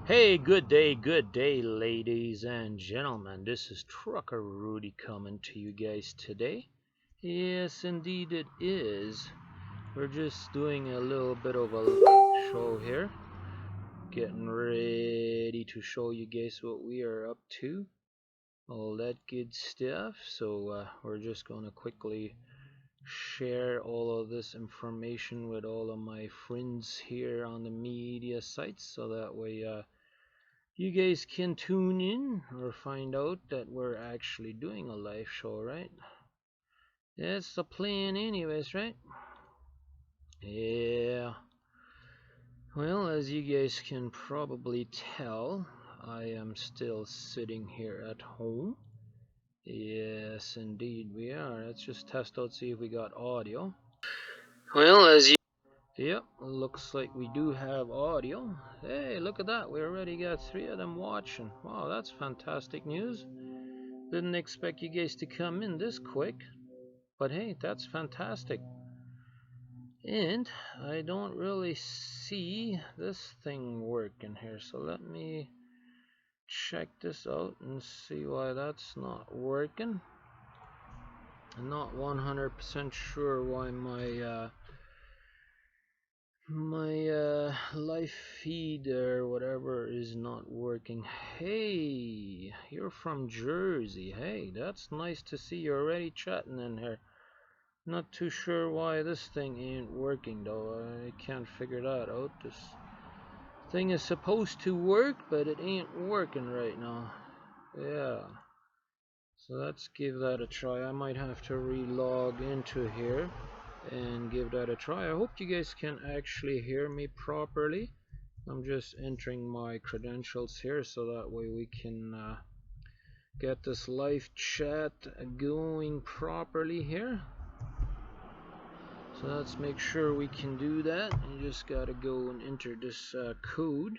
Hey, good day, ladies and gentlemen. This is Trucker Rudy coming to you guys today. Yes, indeed it is. We're just doing a little bit of a show here, getting ready to show you guys what we are up to, all that good stuff. So we're just gonna quickly share all of this information with all of my friends here on the media sites, so that way you guys can tune in or find out that we're actually doing a live show, right? That's the plan anyways, right? Yeah. Well, as you guys can probably tell, I am still sitting here at home. Yes, indeed we are. Let's just test out, see if we got audio. Well, Yep, looks like we do have audio. Hey, look at that. We already got 3 of them watching. Wow, that's fantastic news. Didn't expect you guys to come in this quick, but hey, that's fantastic. And I don't really see this thing working here, so let me check this out and see why that's not working. I'm not 100% sure why my live feed or whatever is not working. Hey, you're from Jersey. Hey, that's nice to see you already chatting in here. Not too sure why this thing ain't working though. I can't figure that out. This thing is supposed to work, but it ain't working right now. Yeah. So let's give that a try. I might have to re-log into here and give that a try. I hope you guys can actually hear me properly. I'm just entering my credentials here so that way we can get this live chat going properly here. So let's make sure we can do that. You just gotta go and enter this code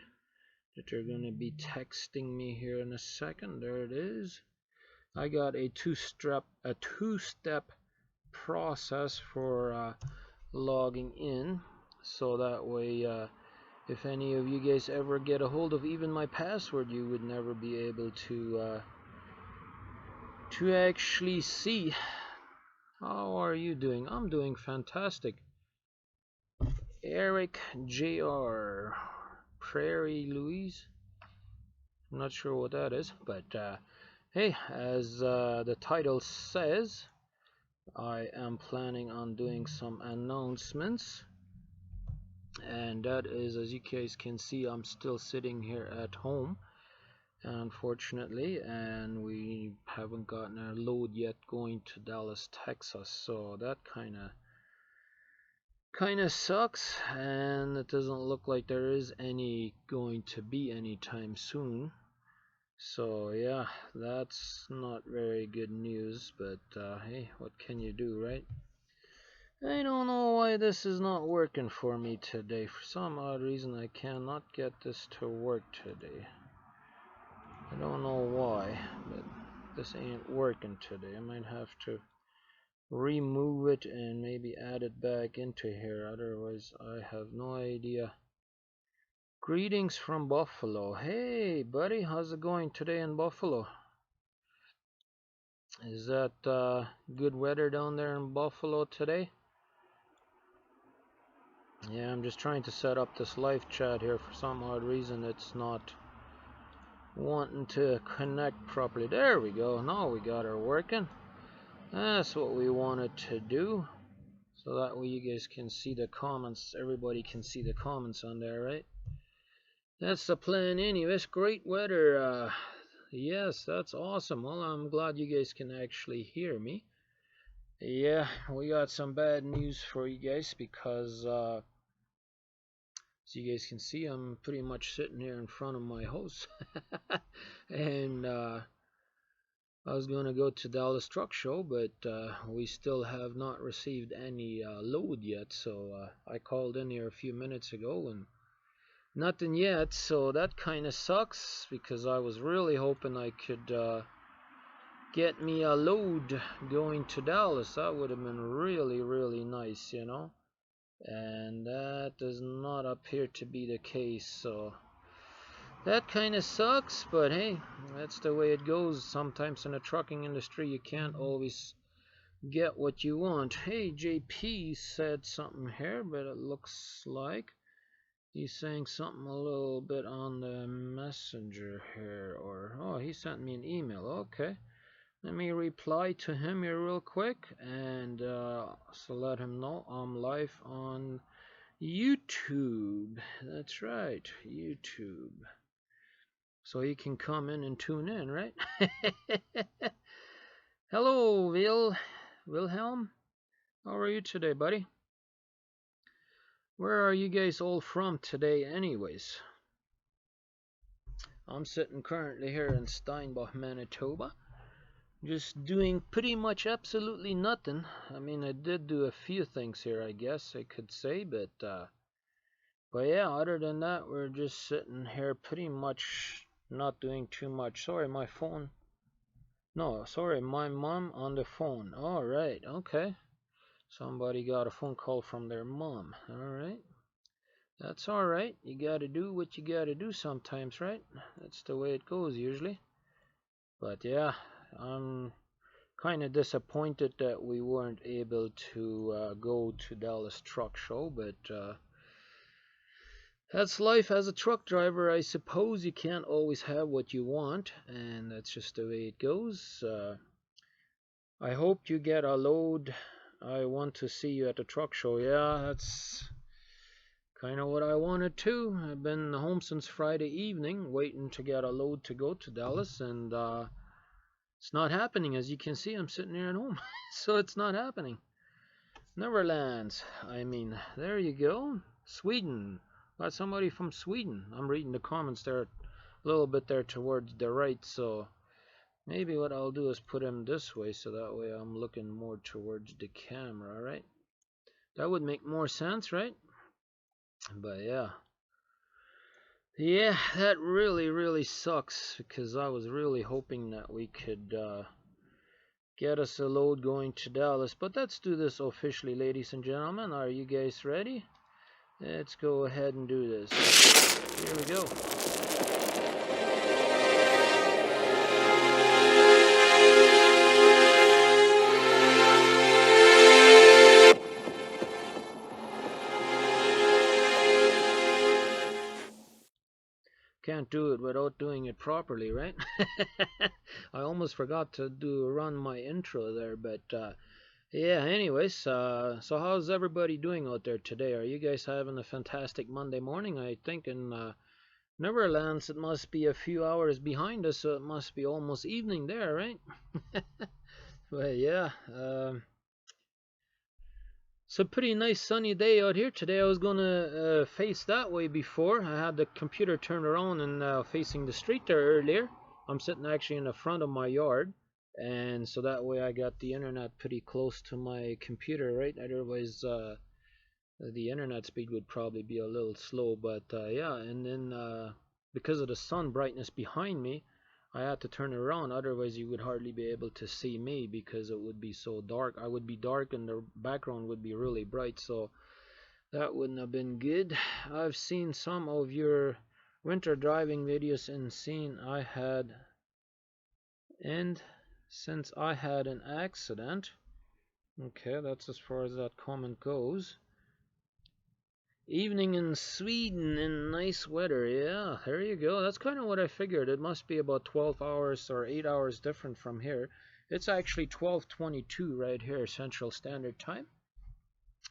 that they're gonna be texting me here in a second. There it is. I got a two-step process for logging in, so that way if any of you guys ever get a hold of even my password, you would never be able to actually see. How are you doing? I'm doing fantastic. Eric Jr. Prairie Louise. I'm not sure what that is, but hey, as the title says, I am planning on doing some announcements, and that is, as you guys can see, I'm still sitting here at home, unfortunately, and we haven't gotten our load yet going to Dallas, Texas, so that kind of sucks, and it doesn't look like there is any going to be anytime soon. So yeah, that's not very good news, but hey, what can you do, right? I don't know why this is not working for me today. For some odd reason I cannot get this to work today. I don't know why, but this ain't working today. I might have to remove it and maybe add it back into here, otherwise I have no idea. Greetings from Buffalo. Hey buddy, how's it going today in Buffalo? Is that good weather down there in Buffalo today? Yeah, I'm just trying to set up this live chat here. For some odd reason it's not wanting to connect properly. There we go. Now we got her working. That's what we wanted to do. So that way you guys can see the comments. Everybody can see the comments on there, right? That's the plan anyways. Great weather. Yes, that's awesome. Well, I'm glad you guys can actually hear me. Yeah, we got some bad news for you guys because as you guys can see, I'm pretty much sitting here in front of my house. And I was going to go to Dallas Truck Show, but we still have not received any load yet. So I called in here a few minutes ago and nothing yet. So that kind of sucks because I was really hoping I could get me a load going to Dallas. That would have been really, really nice, you know. And that does not appear to be the case. So That kind of sucks, but hey, that's the way it goes. Sometimes in the trucking industry, you can't always get what you want. Hey, JP said something here, but it looks like he's saying something a little bit on the messenger here, or oh, he sent me an email. Okay, let me reply to him here real quick, and so let him know I'm live on YouTube. That's right, YouTube. So he can come in and tune in, right? Hello, Wilhelm. How are you today, buddy? Where are you guys all from today, anyways? I'm sitting currently here in Steinbach, Manitoba, just doing pretty much absolutely nothing. I mean, I did do a few things here, I guess I could say, but yeah, other than that, we're just sitting here pretty much not doing too much. Sorry, my phone. No, sorry, my mom on the phone. All right, okay. Somebody got a phone call from their mom. All right. That's all right. You got to do what you got to do sometimes, right? That's the way it goes usually. But yeah, I'm kind of disappointed that we weren't able to go to Dallas Truck Show, but that's life as a truck driver. I suppose you can't always have what you want, and that's just the way it goes. I hope you get a load. I want to see you at the truck show. Yeah, that's kind of what I wanted too. I've been home since Friday evening, waiting to get a load to go to Dallas, and it's not happening. As you can see, I'm sitting here at home, so it's not happening. Neverlands. I mean, there you go. Sweden. Got somebody from Sweden. I'm reading the comments there a little bit there towards the right, so maybe what I'll do is put him this way, so that way I'm looking more towards the camera, right? That would make more sense, right? But yeah, that really sucks, because I was really hoping that we could get us a load going to Dallas. But let's do this officially, ladies and gentlemen. Are you guys ready? Let's go ahead and do this. Here we go. Can't do it without doing it properly, right? I almost forgot to run my intro there, but yeah, anyways, so how's everybody doing out there today? Are you guys having a fantastic Monday morning? I think in Neverlands it must be a few hours behind us, so it must be almost evening there, right? But yeah, it's a pretty nice sunny day out here today. I was gonna face that way before. I had the computer turned around and facing the street there earlier. I'm sitting actually in the front of my yard, and so that way I got the internet pretty close to my computer, right? Otherwise the internet speed would probably be a little slow. But yeah, and then because of the sun brightness behind me, I had to turn it around, otherwise you would hardly be able to see me because it would be so dark. I would be dark and the background would be really bright, so that wouldn't have been good. I've seen some of your winter driving videos and since I had an accident. Okay, that's as far as that comment goes. Evening in Sweden in nice weather. Yeah, there you go. That's kind of what I figured. It must be about 12 hours or 8 hours different from here. It's actually 12:22 right here, Central Standard Time.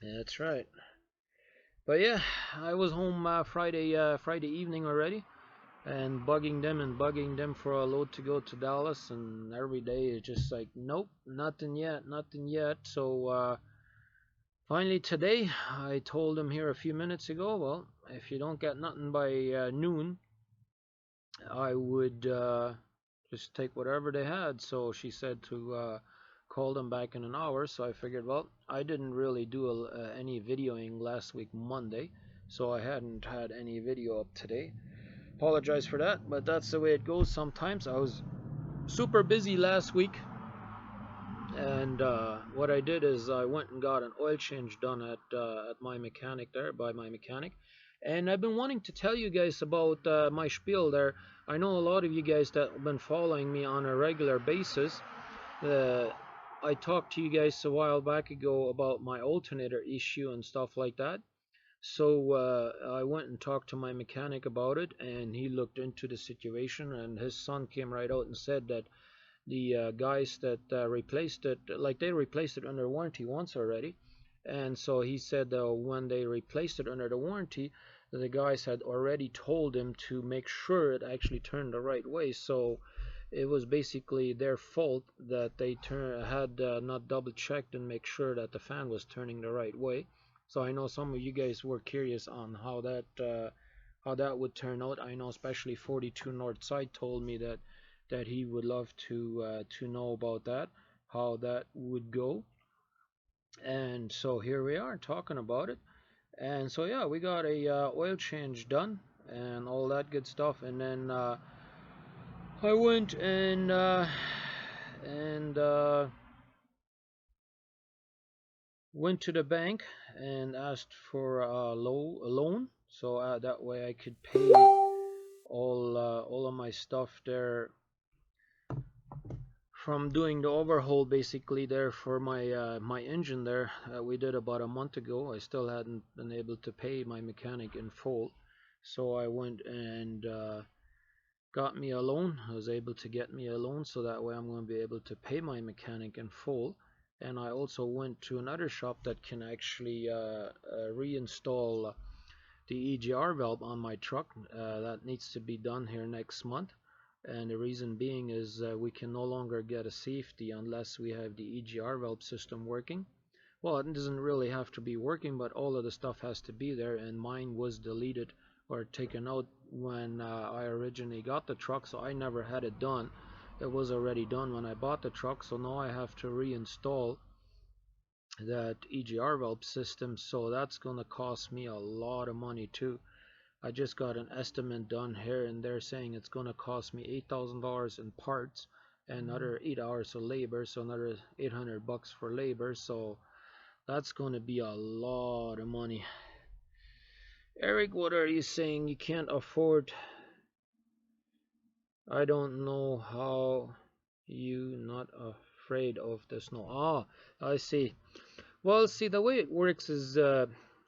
That's right. But yeah, I was home Friday evening already, and bugging them for a load to go to Dallas, and every day it's just like, nope, nothing yet. So finally today, I told him here a few minutes ago, well, if you don't get nothing by noon, I would just take whatever they had. So she said to call them back in an hour. So I figured, well, I didn't really do any videoing last week Monday, so I hadn't had any video up today. Apologize for that, but that's the way it goes sometimes. I was super busy last week. And what I did is I went and got an oil change done at my mechanic there, by my mechanic. And I've been wanting to tell you guys about my spiel there. I know a lot of you guys that have been following me on a regular basis. Uh, I talked to you guys a while back ago about my alternator issue and stuff like that. So I went and talked to my mechanic about it, and he looked into the situation, and his son came right out and said that the guys that replaced it, like they replaced it under warranty once already, and so he said when they replaced it under the warranty, the guys had already told him to make sure it actually turned the right way. So it was basically their fault that they had not double checked and make sure that the fan was turning the right way. So I know some of you guys were curious on how that would turn out. I know especially 42 Northside told me that he would love to know about that, how that would go. And so here we are talking about it. And so yeah, we got a oil change done and all that good stuff. And then I went and went to the bank and asked for a loan, so that way I could pay all of my stuff there from doing the overhaul basically there for my engine there. We did about a month ago. I still hadn't been able to pay my mechanic in full, so I went and got me a loan. I was able to get me a loan, so that way I'm going to be able to pay my mechanic in full. And I also went to another shop that can actually reinstall the EGR valve on my truck. That needs to be done here next month. And the reason being is we can no longer get a safety unless we have the EGR valve system working. Well, it doesn't really have to be working, but all of the stuff has to be there, and mine was deleted or taken out when I originally got the truck, so I never had it done. It was already done when I bought the truck, so now I have to reinstall that EGR valve system, so that's gonna cost me a lot of money too. I just got an estimate done here, and they're saying it's gonna cost me $8,000 in parts and another 8 hours of labor, so another 800 bucks for labor. So that's gonna be a lot of money. Eric, what are you saying? You can't afford? I don't know how you not afraid of the snow. Ah, I see. Well, see, the way it works is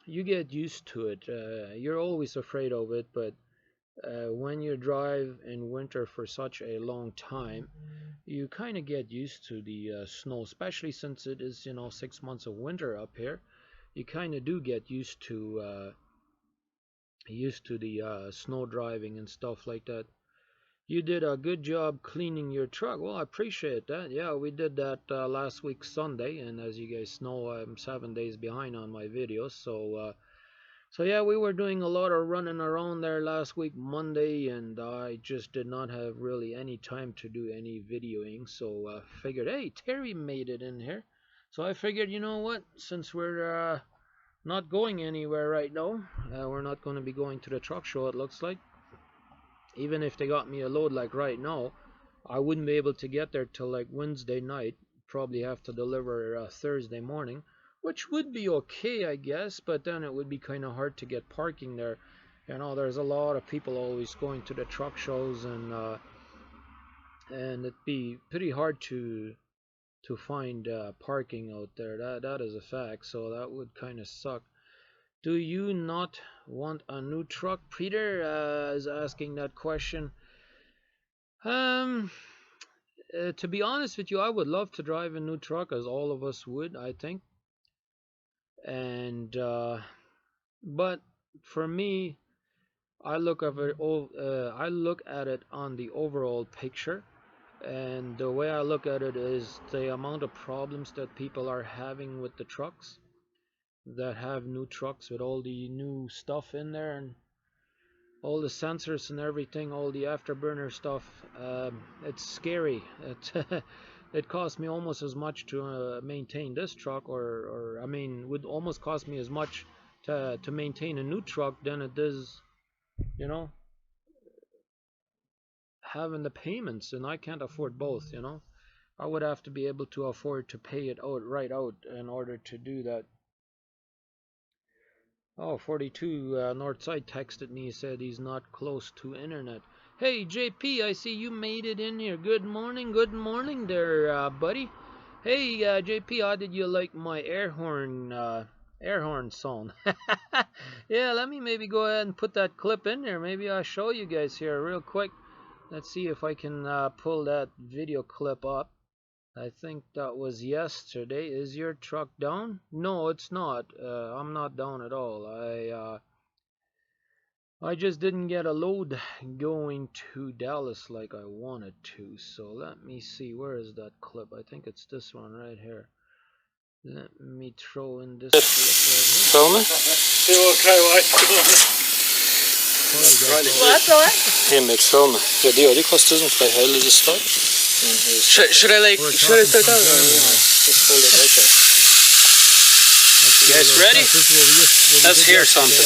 you get used to it. You're always afraid of it, but when you drive in winter for such a long time, you kind of get used to the snow, especially since it is, 6 months of winter up here. You kind of do get used to the snow driving and stuff like that. You did a good job cleaning your truck. Well, I appreciate that. Yeah, we did that last week Sunday, and as you guys know, I'm 7 days behind on my videos. So yeah, we were doing a lot of running around there last week Monday, and I just did not have really any time to do any videoing. So I figured, hey, Terry made it in here. So I figured, you know what, since we're not going anywhere right now, we're not going to be going to the truck show, it looks like. Even if they got me a load like right now, I wouldn't be able to get there till like Wednesday night. Probably have to deliver Thursday morning, which would be okay, I guess, but then it would be kind of hard to get parking there. There's a lot of people always going to the truck shows, and it'd be pretty hard to find parking out there. That is a fact, so that would kind of suck. Do you not want a new truck? Peter is asking that question. Um, to be honest with you, I would love to drive a new truck, as all of us would, I think. And but for me, I look at it on the overall picture, and the way I look at it is the amount of problems that people are having with the trucks that have new trucks with all the new stuff in there and all the sensors and everything, all the afterburner stuff. It's scary. It cost me almost as much to maintain this truck, or I mean, would almost cost me as much to maintain a new truck than it does, you know, having the payments, and I can't afford both. I would have to be able to afford to pay it out right out in order to do that. Oh, 42 Northside texted me, said he's not close to internet. Hey JP, I see you made it in here. Good morning there, buddy. Hey JP, how did you like my air horn song? Yeah, let me maybe go ahead and put that clip in there. Maybe I'll show you guys here real quick. Let's see if I can pull that video clip up. I think that was yesterday. Is your truck down? No, it's not. I'm not down at all. I just didn't get a load going to Dallas like I wanted to. So let me see. Where is that clip? I think it's this one right here. Let me throw in this clip right here. What? Hemmet-filmen. Ja, det gör det kostar som ska hellre just start. Should I start out? Just hold it right there. You guys ready? Let's hear something.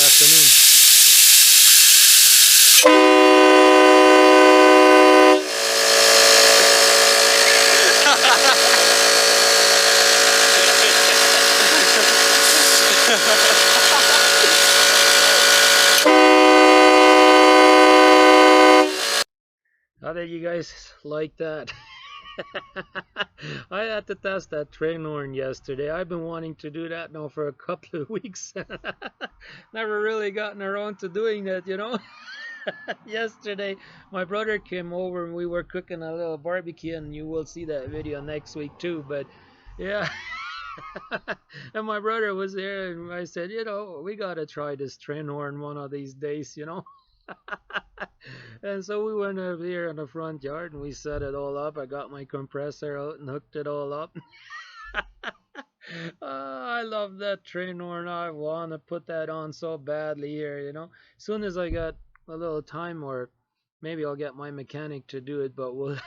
How did you guys like that? I had to test that train horn yesterday. I've been wanting to do that now for a couple of weeks. Never really gotten around to doing that, you know. Yesterday, my brother came over and we were cooking a little barbecue, and you will see that video next week too. But yeah. And my brother was there, and I said, you know, we gotta try this train horn one of these days, you know. And so we went over here in the front yard and we set it all up. I got my compressor out and hooked it all up. Oh, I love that train horn. I want to put that on so badly here, you know. As soon as I got a little time, or maybe I'll get my mechanic to do it, but we'll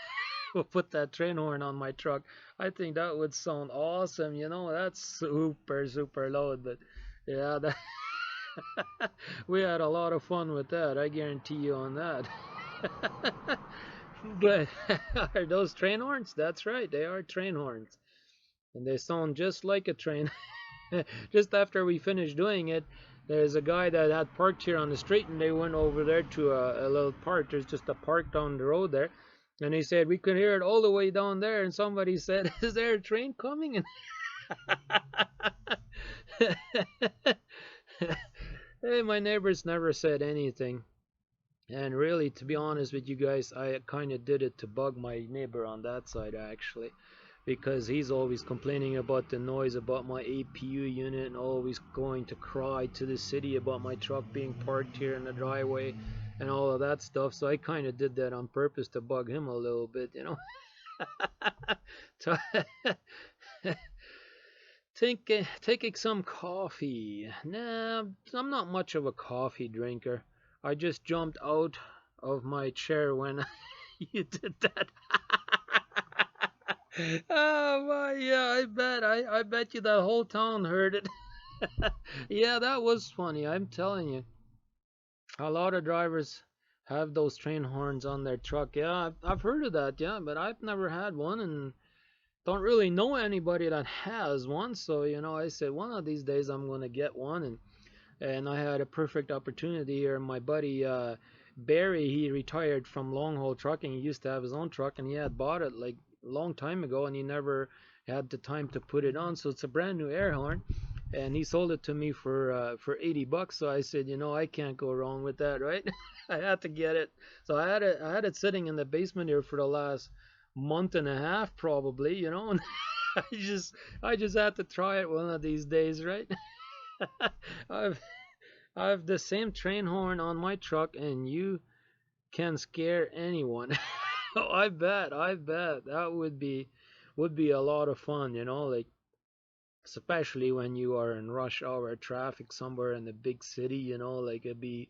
we'll put that train horn on my truck. I think that would sound awesome, you know. That's super loud, but yeah, that we had a lot of fun with that, I guarantee you on that. But are those train horns? That's right, they are train horns. And they sound just like a train. Just after we finished doing it, there's a guy that had parked here on the street, and they went over there to a little park. There's just a park down the road there. And he said, we could hear it all the way down there. And somebody said, is there a train coming? Hey, my neighbors never said anything. And really, to be honest with you guys, I kind of did it to bug my neighbor on that side, actually. Because he's always complaining about the noise about my APU unit, and always going to cry to the city about my truck being parked here in the driveway and all of that stuff. So I kind of did that on purpose to bug him a little bit, you know. Taking some coffee. Nah, I'm not much of a coffee drinker. I just jumped out of my chair when you did that. Oh my, yeah, I bet you the whole town heard it. Yeah, that was funny, I'm telling you. A lot of drivers have those train horns on their truck. Yeah, I've heard of that, yeah, but I've never had one, and don't really know anybody that has one. So, you know, I said one of these days I'm gonna get one, and I had a perfect opportunity here. My buddy Barry, he retired from long haul trucking. He used to have his own truck, and he had bought it like a long time ago, and he never had the time to put it on. So it's a brand new air horn, and he sold it to me for $80. So I said, you know, I can't go wrong with that, right? I had to get it. So I had it sitting in the basement here for the last month and a half, probably, you know. And I just had to try it one of these days, right? I've the same train horn on my truck, and you can scare anyone. Oh, I bet that would be a lot of fun, you know, like especially when you are in rush hour traffic somewhere in the big city, you know, like it'd be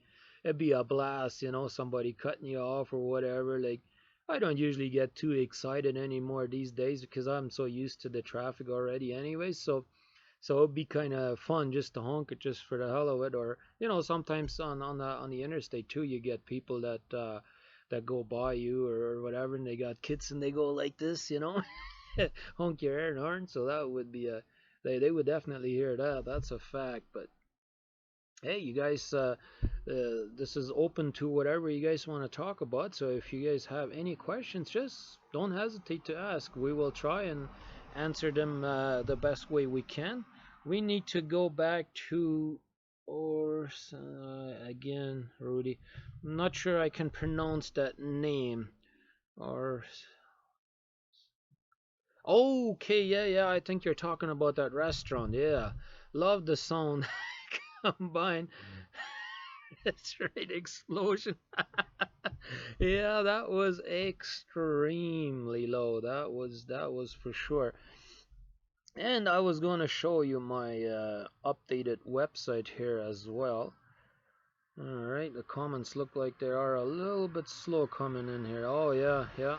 a blast, you know, somebody cutting you off or whatever. Like I don't usually get too excited anymore these days because I'm so used to the traffic already anyway. So it'd be kind of fun just to honk it just for the hell of it. Or you know, sometimes on the interstate too, you get people that go by you or whatever, and they got kids and they go like this, you know, honk your air horn. So that would be a they would definitely hear that. That's a fact. But hey, you guys, this is open to whatever you guys want to talk about. So if you guys have any questions, just don't hesitate to ask. We will try and answer them the best way we can. We need to go back to, or again, Rudy. I'm not sure I can pronounce that name. Or okay, yeah, I think you're talking about that restaurant. Yeah, love the sound combined. That's right, explosion. Yeah, that was extremely low. That was for sure. And I was going to show you my updated website here as well. All right, the comments look like they are a little bit slow coming in here. Oh yeah.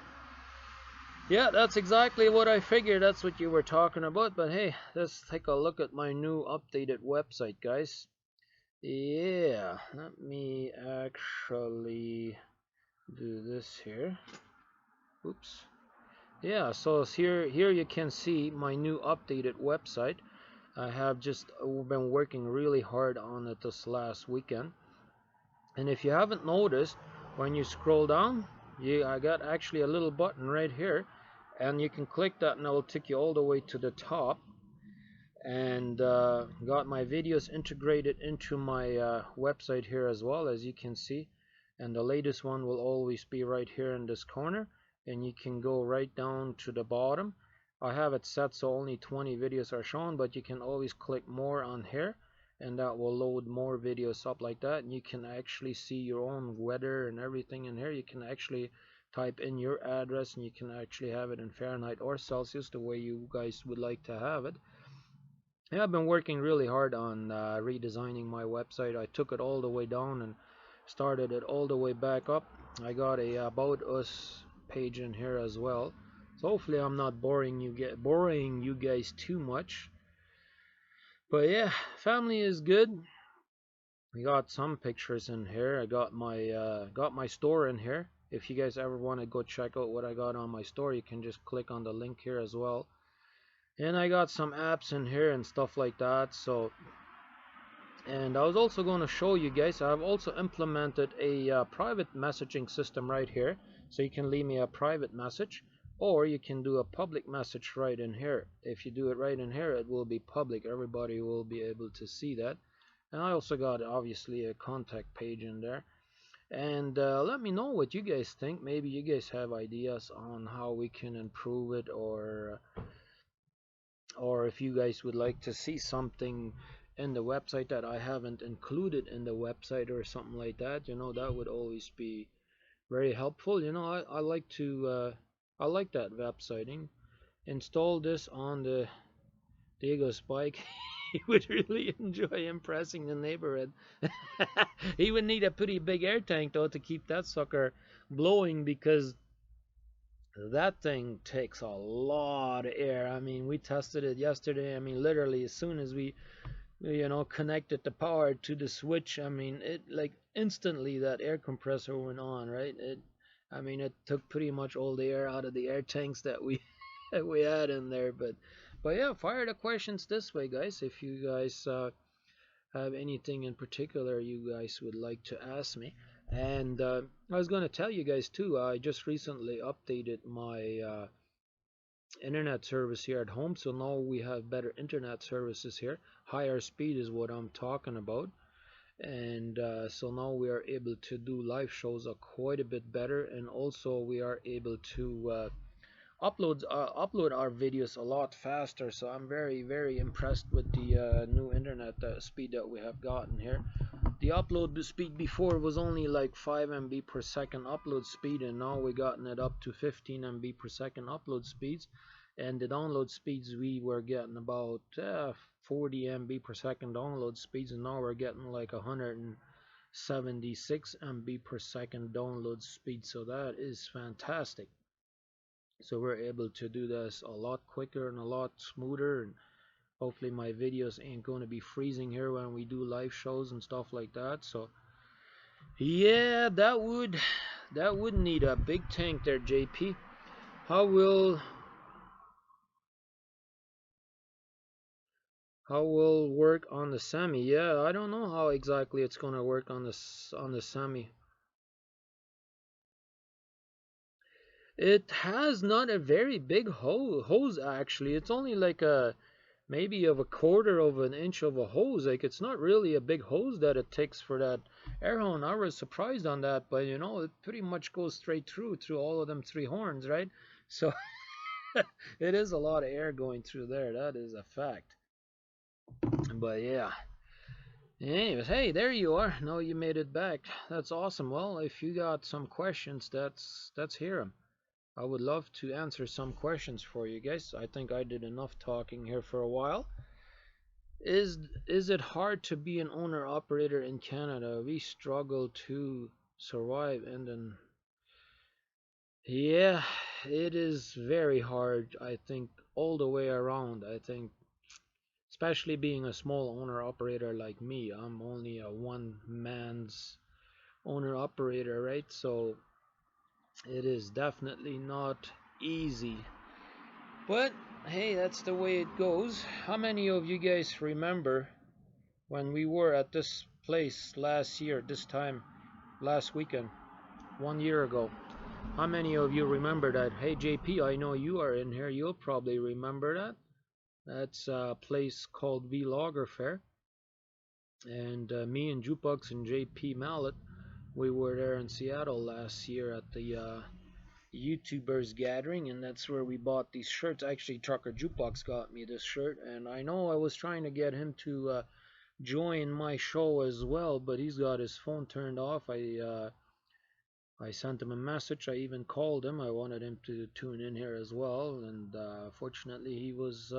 Yeah, that's exactly what I figured. That's what you were talking about. But hey, let's take a look at my new updated website, guys. Yeah, let me actually do this here. Oops. Yeah, so here you can see my new updated website. I have just been working really hard on it this last weekend. And if you haven't noticed, when you scroll down, I got actually a little button right here, and you can click that and it will take you all the way to the top. And got my videos integrated into my website here as well, as you can see. And the latest one will always be right here in this corner, and you can go right down to the bottom. I have it set so only 20 videos are shown, but you can always click more on here, and that will load more videos up like that. And you can actually see your own weather and everything in here. You can actually type in your address, and you can actually have it in Fahrenheit or Celsius, the way you guys would like to have it. Yeah, I've been working really hard on redesigning my website. I took it all the way down and started it all the way back up. I got a About Us page in here as well. So hopefully I'm not boring you guys too much. But yeah, family is good. We got some pictures in here. I got my store in here. If you guys ever want to go check out what I got on my store, you can just click on the link here as well. And I got some apps in here and stuff like that. So, and I was also going to show you guys, I've also implemented a private messaging system right here. So you can leave me a private message, or you can do a public message right in here. If you do it right in here, it will be public. Everybody will be able to see that. And I also got obviously a contact page in there. And let me know what you guys think. Maybe you guys have ideas on how we can improve it, or if you guys would like to see something in the website that I haven't included in the website or something like that, that would always be very helpful. I like to I like that websiting. Install this on the Diego's bike. He would really enjoy impressing the neighborhood. He would need a pretty big air tank though to keep that sucker blowing, because that thing takes a lot of air. I mean, we tested it yesterday. I mean, literally as soon as we connected the power to the switch, I mean, it like instantly that air compressor went on, right? It took pretty much all the air out of the air tanks that we that we had in there. But yeah, fire the questions this way, guys. If you guys have anything in particular you guys would like to ask me. And I was going to tell you guys too, I just recently updated my internet service here at home, so now we have better internet services here. Higher speed is what I'm talking about. And so now we are able to do live shows quite a bit better, and also we are able to upload our videos a lot faster. So I'm very impressed with the new internet speed that we have gotten here. The upload speed before was only like 5 MB per second upload speed, and now we gotten it up to 15 MB per second upload speeds. And the download speeds, we were getting about 40 MB per second download speeds, and now we're getting like 176 MB per second download speed. So that is fantastic. So we're able to do this a lot quicker and a lot smoother, and hopefully my videos ain't going to be freezing here when we do live shows and stuff like that. So yeah, that would need a big tank there, JP. How will How will work on the semi? Yeah, I don't know how exactly it's gonna work on the semi. It has not a very big hose actually. It's only like a maybe of a quarter of an inch of a hose. Like it's not really a big hose that it takes for that air horn. I was surprised on that, but you know, it pretty much goes straight through all of them three horns, right? So it is a lot of air going through there. That is a fact. But yeah. Anyways, hey, there you are. No, you made it back. That's awesome. Well, if you got some questions, that's hear 'em. I would love to answer some questions for you guys. I think I did enough talking here for a while. Is it hard to be an owner operator in Canada? We struggle to survive, and then yeah, it is very hard. I think all the way around. I think especially being a small owner operator like me. I'm only a one man's owner operator, right? So it is definitely not easy. But hey, that's the way it goes. How many of you guys remember when we were at this place last year, this time last weekend, 1 year ago? How many of you remember that? Hey JP, I know you are in here. You'll probably remember that. That's a place called Vlogger Fair. And me and Jukebox and JP Mallet, we were there in Seattle last year at the YouTubers gathering, and that's where we bought these shirts. Actually, Trucker Jukebox got me this shirt, and I know I was trying to get him to join my show as well, but he's got his phone turned off. I sent him a message. I even called him. I wanted him to tune in here as well, and fortunately he was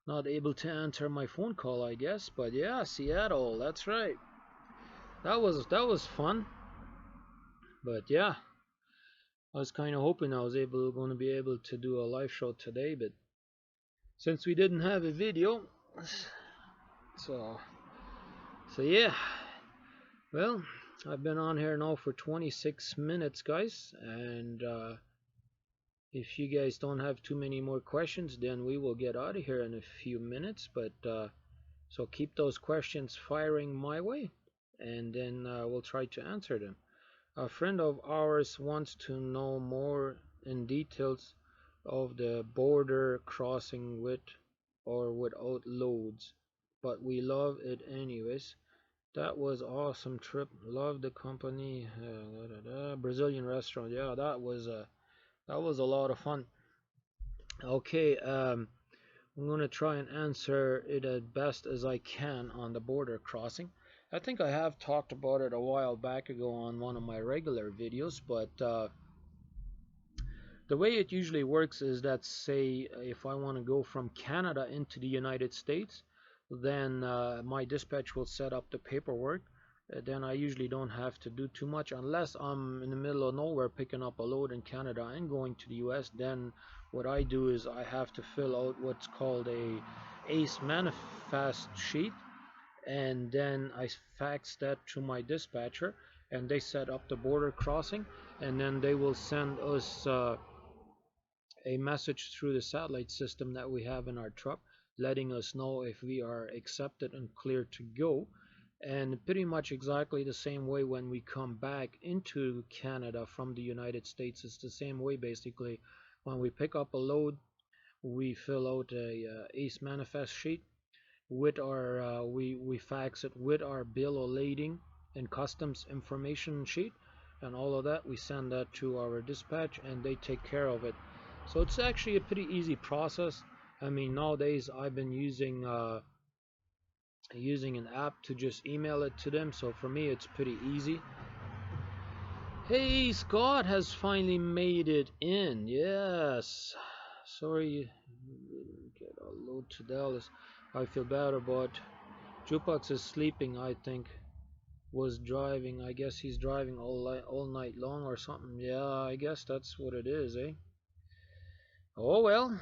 not able to answer my phone call, I guess. But yeah, Seattle, that's right. That was fun. But yeah, I was kind of hoping I was going to be able to do a live show today, but since we didn't have a video, so yeah. Well, I've been on here now for 26 minutes, guys, and if you guys don't have too many more questions, then we will get out of here in a few minutes. But so keep those questions firing my way, and then we'll try to answer them. A friend of ours wants to know more in details of the border crossing with or without loads, but we love it anyways. That was awesome trip. Love the company. Brazilian restaurant. Yeah, that was a lot of fun. Okay, I'm gonna try and answer it as best as I can on the border crossing. I think I have talked about it a while back ago on one of my regular videos, but the way it usually works is that, say, if I want to go from Canada into the United States, then my dispatch will set up the paperwork. Then I usually don't have to do too much unless I'm in the middle of nowhere picking up a load in Canada and going to the US. Then what I do is I have to fill out what's called a ACE manifest sheet, and then I fax that to my dispatcher, and they set up the border crossing, and then they will send us a message through the satellite system that we have in our truck, letting us know if we are accepted and clear to go. And pretty much exactly the same way when we come back into Canada from the United States, it's the same way basically. When we pick up a load, we fill out a ACE manifest sheet with our we fax it with our bill of lading and customs information sheet, and all of that we send that to our dispatch and they take care of it. So it's actually a pretty easy process. I mean, nowadays I've been using an app to just email it to them, so for me it's pretty easy. Hey, Scott has finally made it in. Yes, sorry, get a load to Dallas. I feel bad about Jukebox is sleeping, I think. Was driving. I guess he's driving all night long or something. Yeah, I guess that's what it is, eh? Oh well,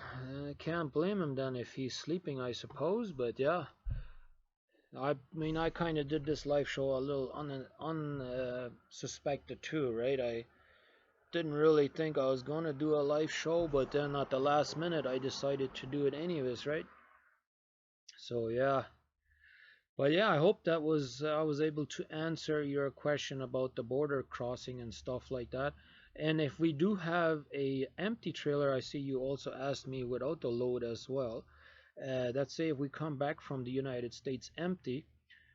I can't blame him then if he's sleeping, I suppose. But yeah, I mean, I kind of did this live show a little unsuspected too, right? I didn't really think I was gonna do a live show, but then at the last minute I decided to do it anyways, right? So yeah. But yeah, I hope that was I was able to answer your question about the border crossing and stuff like that. And if we do have a empty trailer, I see you also asked me without the load as well. Let's say if we come back from the United States empty,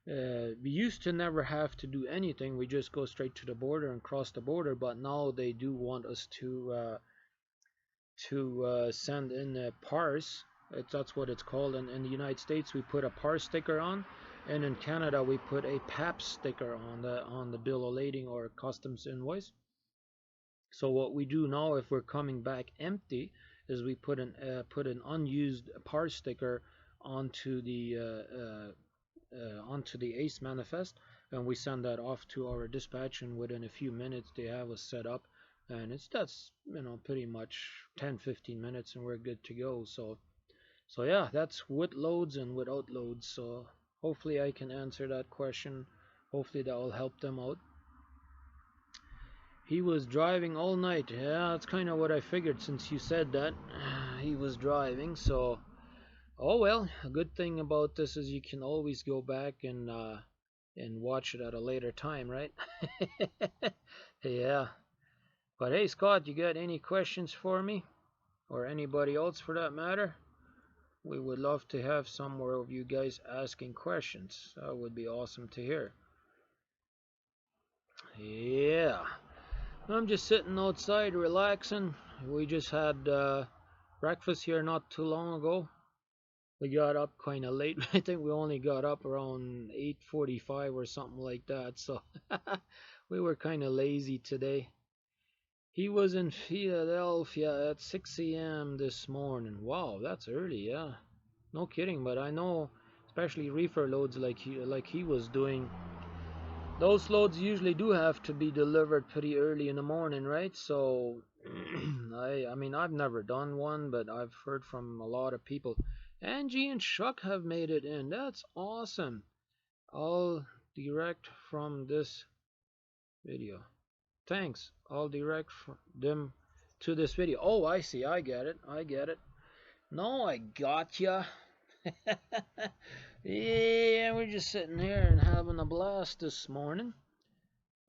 we used to never have to do anything. We just go straight to the border and cross the border. But now they do want us to send in a parse. That's what it's called. And in the United States, we put a parse sticker on, and in Canada, we put a PAP sticker on the bill of lading or customs invoice. So what we do now, if we're coming back empty, is we put an unused parse sticker onto the ACE manifest, and we send that off to our dispatch, and within a few minutes they have us set up, and that's pretty much 10-15 minutes and we're good to go. So yeah, that's with loads and without loads. So hopefully I can answer that question. Hopefully that will help them out. He was driving all night. Yeah, that's kind of what I figured since you said that. He was driving, so oh well. A good thing about this is you can always go back and watch it at a later time, right? Yeah. But hey, Scott, you got any questions for me? Or anybody else for that matter? We would love to have some more of you guys asking questions. That would be awesome to hear. Yeah. I'm just sitting outside relaxing. We just had breakfast here not too long ago. We got up kind of late. I think we only got up around 8:45 or something like that. So we were kind of lazy today. He was in Philadelphia at 6 a.m. this morning. Wow, that's early, yeah. No kidding, but I know, especially reefer loads like he was doing, those loads usually do have to be delivered pretty early in the morning, right? So I mean I've never done one, but I've heard from a lot of people. Angie and Chuck have made it in. That's awesome. All direct from this video. Thanks. I'll direct them to this video. Oh, I see. I get it. I get it. No, I gotcha. Yeah, we're just sitting here and having a blast this morning.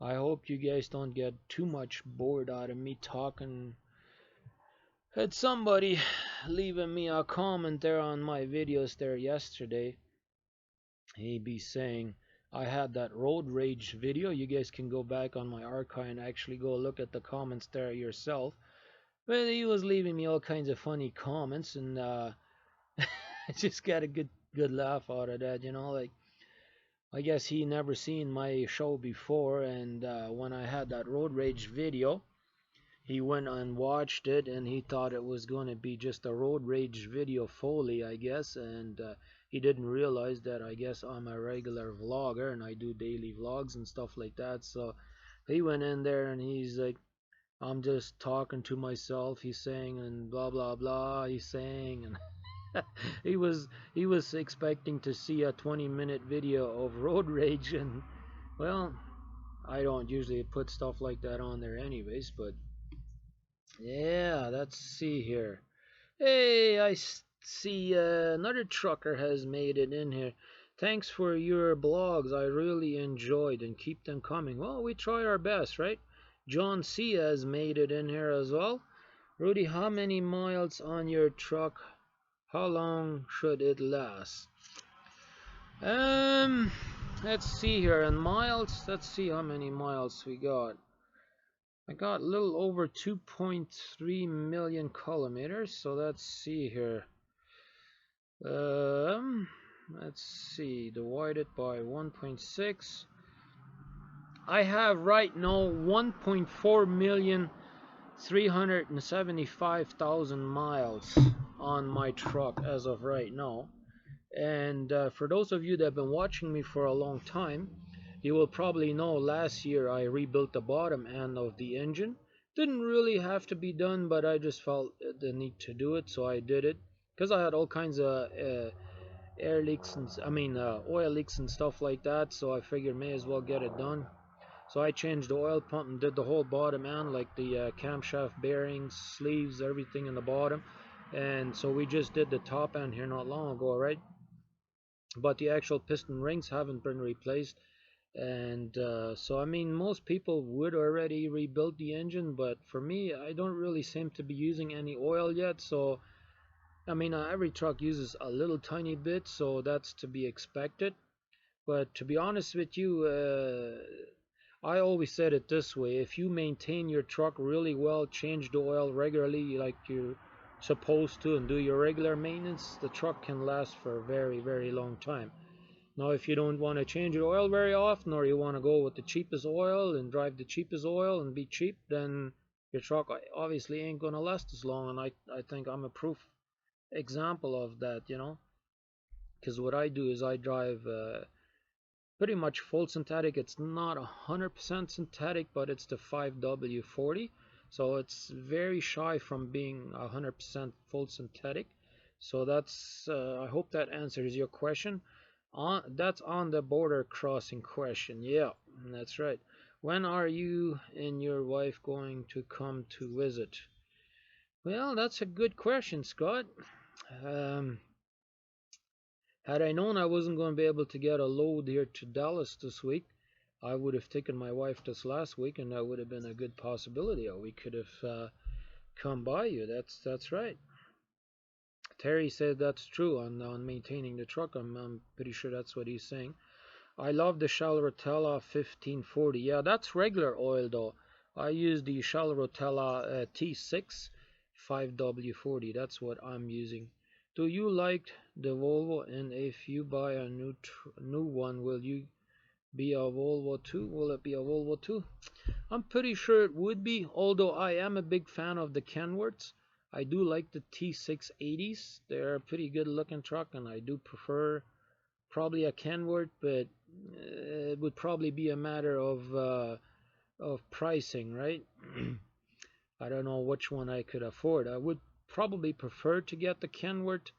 I hope you guys don't get too much bored out of me talking. Had somebody leaving me a comment there on my videos there yesterday. He be saying I had that road rage video. You guys can go back on my archive and actually go look at the comments there yourself. But he was leaving me all kinds of funny comments, and I just got a good laugh out of that. Like I guess he never seen my show before, and when I had that road rage video, he went and watched it, and he thought it was going to be just a road rage video foley, I guess, and he didn't realize that I guess I'm a regular vlogger and I do daily vlogs and stuff like that. So he went in there and he's like, I'm just talking to myself, he's saying, and blah blah blah, he's saying, and he was expecting to see a 20-minute video of road rage, and well, I don't usually put stuff like that on there anyways, but yeah, let's see here. Hey, I see another trucker has made it in here. Thanks for your blogs. I really enjoyed, and keep them coming. Well, we try our best, right? John C has made it in here as well. Rudy, how many miles on your truck? How long should it last? Let's see here in miles. Let's see how many miles we got. I got a little over 2.3 million kilometers, so let's see here. Let's see, divide it by 1.6. I have right now 1.4 million 375,000 miles on my truck as of right now. And for those of you that have been watching me for a long time, you will probably know last year I rebuilt the bottom end of the engine. Didn't really have to be done, but I just felt the need to do it, so I did it. Because I had all kinds of air leaks and oil leaks and stuff like that, so I figured may as well get it done. So I changed the oil pump and did the whole bottom end, like the camshaft bearings, sleeves, everything in the bottom. And so we just did the top end here not long ago, right? but the actual piston rings haven't been replaced. And so I mean, most people would already rebuild the engine, but for me, I don't really seem to be using any oil yet. So I mean, every truck uses a little tiny bit, so that's to be expected. But to be honest with you, I always said it this way: if you maintain your truck really well, change the oil regularly like you're supposed to, and do your regular maintenance, the truck can last for a very, very long time. Now, if you don't want to change your oil very often, or you want to go with the cheapest oil and drive the cheapest oil and be cheap, then your truck obviously ain't gonna last as long. And I think I'm a proof example of that, you know, because what I do is I drive pretty much full synthetic. It's not 100% synthetic, but it's the 5W40, so it's very shy from being 100% full synthetic. So that's I hope that answers your question. That's on the border crossing question. Yeah, that's right. When are you and your wife going to come to visit? Well, that's a good question, Scott. Um, Had I known I wasn't going to be able to get a load here to Dallas this week, I would have taken my wife this last week, and that would have been a good possibility. Or we could have come by you. That's right. Terry said that's true on maintaining the truck. I'm pretty sure that's what he's saying. I love the Shell Rotella 1540. Yeah, that's regular oil though. I use the Shell Rotella T6 5W40. That's what I'm using. Do you like the Volvo? And if you buy a new one, will you be a Volvo too? Will it be a Volvo too? I'm pretty sure it would be, although I am a big fan of the Kenworths. I do like the T680s. They're a pretty good looking truck, and I do prefer probably a Kenworth, but it would probably be a matter of pricing, right? I don't know which one I could afford. I would probably prefer to get the Kenworth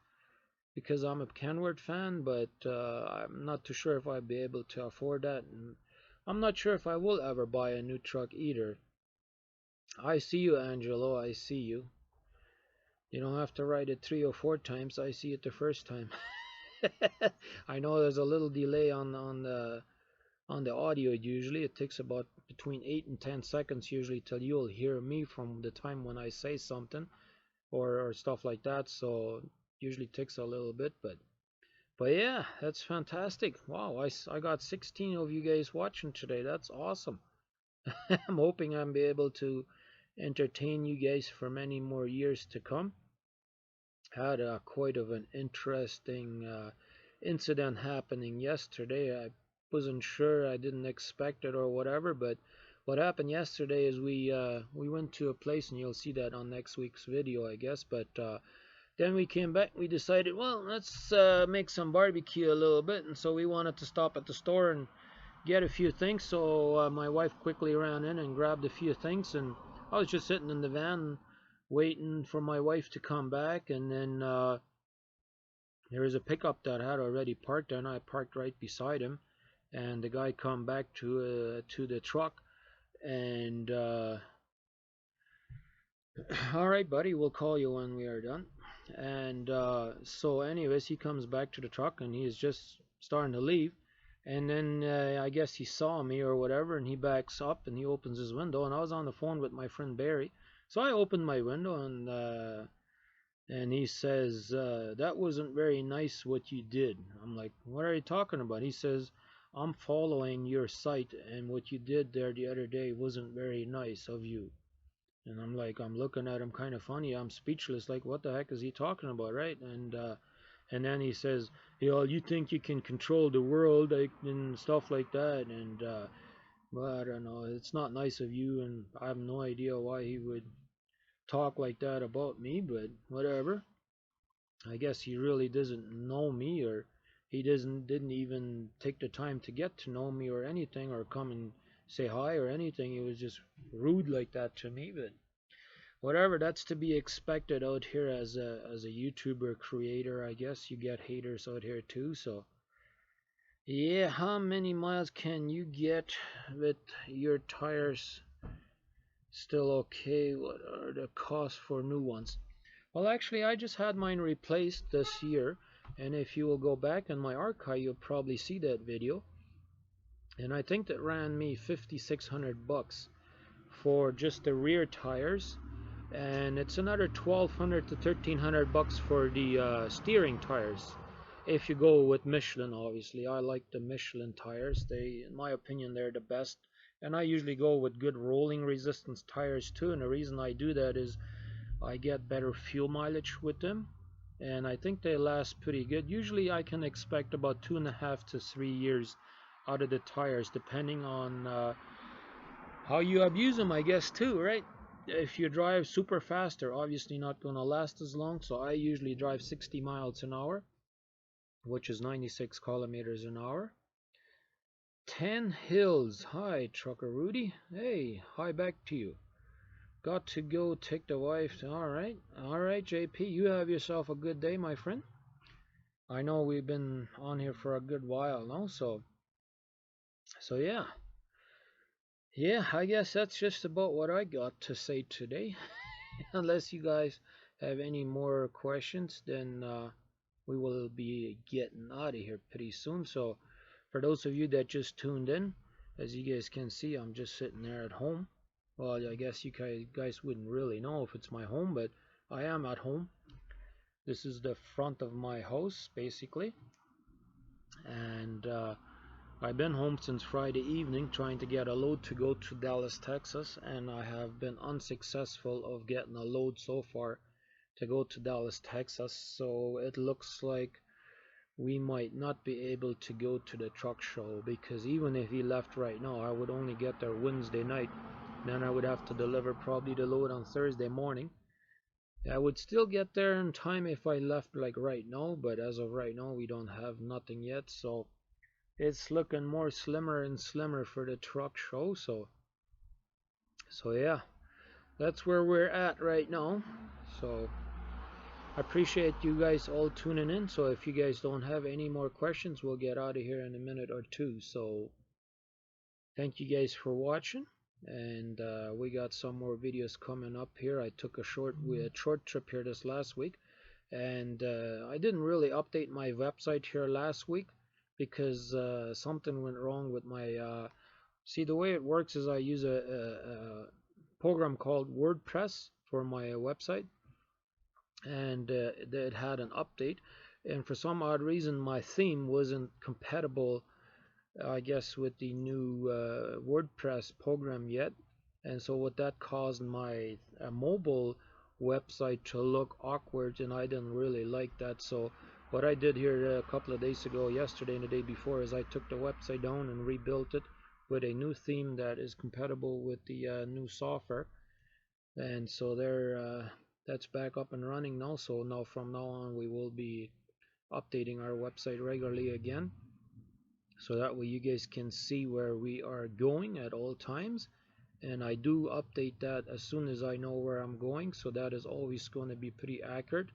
because I'm a Kenworth fan, but I'm not too sure if I'd be able to afford that. And I'm not sure if I will ever buy a new truck either. I see you, Angelo. I see you. You don't have to write it 3 or 4 times. I see it the first time. I know there's a little delay on the audio. Usually it takes about between 8 and 10 seconds usually till you'll hear me from the time when I say something or stuff like that. So usually takes a little bit, but yeah, that's fantastic. Wow, I got 16 of you guys watching today. That's awesome. I'm hoping I'll be able to entertain you guys for many more years to come. Had quite of an interesting incident happening yesterday. I wasn't sure, I didn't expect it or whatever, but what happened yesterday is we went to a place, and you'll see that on next week's video, I guess. But then we came back. We decided, well, let's make some barbecue a little bit, and so we wanted to stop at the store and get a few things. So my wife quickly ran in and grabbed a few things, and I was just sitting in the van waiting for my wife to come back. And then there was a pickup that had already parked there, and I parked right beside him. And the guy come back to the truck, and all right, buddy, we'll call you when we are done. And so anyways, he comes back to the truck, and he's just starting to leave. And then I guess he saw me or whatever, and he backs up and he opens his window. And I was on the phone with my friend Barry, so I opened my window, and he says, that wasn't very nice what you did. I'm like, what are you talking about? He says, I'm following your site, and what you did there the other day wasn't very nice of you. And I'm like, I'm looking at him kind of funny. I'm speechless, like, what the heck is he talking about, right? And then he says, you think you can control the world, like, and stuff like that. And well, I don't know, it's not nice of you, and I have no idea why he would talk like that about me, but whatever. I guess he really doesn't know me, or he didn't even take the time to get to know me or anything, or come and say hi or anything. He was just rude like that to me, but whatever, that's to be expected out here as a YouTuber creator. I guess you get haters out here too. So yeah, how many miles can you get with your tires still okay? What are the costs for new ones? Well, actually, I just had mine replaced this year, And if you will go back in my archive, you'll probably see that video. And I think that ran me $5,600 for just the rear tires, and it's another $1,200 to $1,300 for the steering tires. If you go with Michelin, obviously. I like the Michelin tires. They, in my opinion, they're the best. And I usually go with good rolling resistance tires too. And the reason I do that is I get better fuel mileage with them, and I think they last pretty good. Usually I can expect about 2.5 to 3 years out of the tires, depending on how you abuse them, I guess, too, right? If you drive super fast, they're obviously not going to last as long. So I usually drive 60 miles an hour, which is 96 kilometers an hour. 10 Hills. Hi, Trucker Rudy. Hey, hi back to you. Got to go take the wife. All right, JP, you have yourself a good day, my friend. I know we've been on here for a good while now, so yeah, I guess that's just about what I got to say today. Unless you guys have any more questions, then we will be getting out of here pretty soon. So for those of you that just tuned in, as you guys can see, I'm just sitting there at home. Well, I guess you guys wouldn't really know if it's my home, but I am at home. This is the front of my house, basically. And I've been home since Friday evening trying to get a load to go to Dallas, Texas. And I have been unsuccessful of getting a load so far to go to Dallas, Texas. So it looks like we might not be able to go to the truck show, because even if he left right now, I would only get there Wednesday night. Then I would have to deliver probably the load on Thursday morning. I would still get there in time if I left like right now, but as of right now we don't have nothing yet, so it's looking more slimmer and slimmer for the truck show. So yeah, that's where we're at right now. So I appreciate you guys all tuning in. So if you guys don't have any more questions, we'll get out of here in a minute or two. So thank you guys for watching, and we got some more videos coming up here. I took a short trip here this last week, and I didn't really update my website here last week because something went wrong with my see, the way it works is I use a program called WordPress for my website, and it had an update, and for some odd reason my theme wasn't compatible, I guess, with the new WordPress program yet. And so what that caused my mobile website to look awkward, and I didn't really like that. So what I did here a couple of days ago, yesterday and the day before, is I took the website down and rebuilt it with a new theme that is compatible with the new software. And so that's back up and running now. So now from now on we will be updating our website regularly again, so that way you guys can see where we are going at all times. And I do update that as soon as I know where I'm going, so that is always going to be pretty accurate.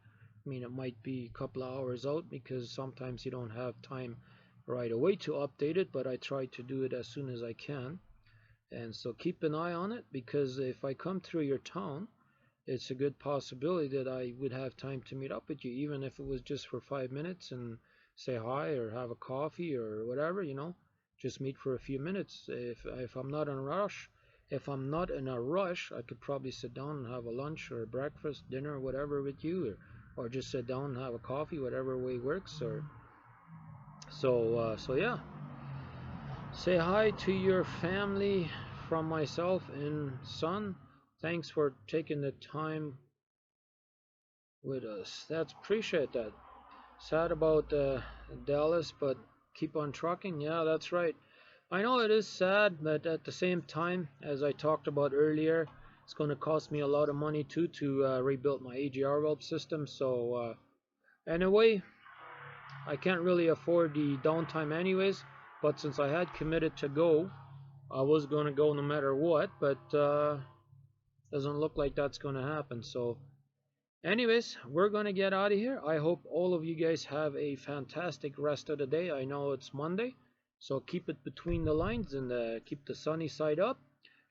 I mean, it might be a couple of hours out because sometimes you don't have time right away to update it, but I try to do it as soon as I can. And so keep an eye on it, because if I come through your town, it's a good possibility that I would have time to meet up with you, even if it was just for 5 minutes, and say hi or have a coffee or whatever, just meet for a few minutes. If I'm not in a rush, I could probably sit down and have a lunch or a breakfast, dinner, whatever with you, or just sit down and have a coffee, whatever way works. Or so yeah. Say hi to your family from myself and son. Thanks for taking the time with us. Appreciate that. Sad about Dallas, but keep on trucking. Yeah, that's right. I know it is sad, but at the same time, as I talked about earlier, it's going to cost me a lot of money too to rebuild my AGR weld system. So anyway, I can't really afford the downtime anyways, but since I had committed to go, I was going to go no matter what, but doesn't look like that's going to happen. So anyways, we're going to get out of here. I hope all of you guys have a fantastic rest of the day. I know it's Monday, so keep it between the lines and keep the sunny side up.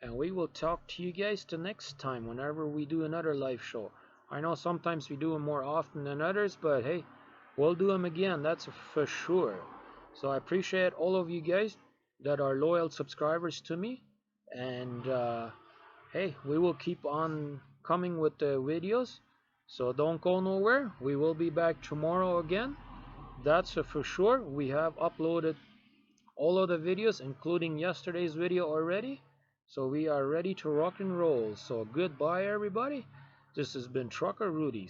And we will talk to you guys the next time whenever we do another live show. I know sometimes we do them more often than others, but hey, we'll do them again, that's for sure. So I appreciate all of you guys that are loyal subscribers to me, and hey, we will keep on coming with the videos, so don't go nowhere. We will be back tomorrow again, that's for sure. We have uploaded all of the videos, including yesterday's video already, so we are ready to rock and roll. So goodbye everybody, this has been Trucker Rudy.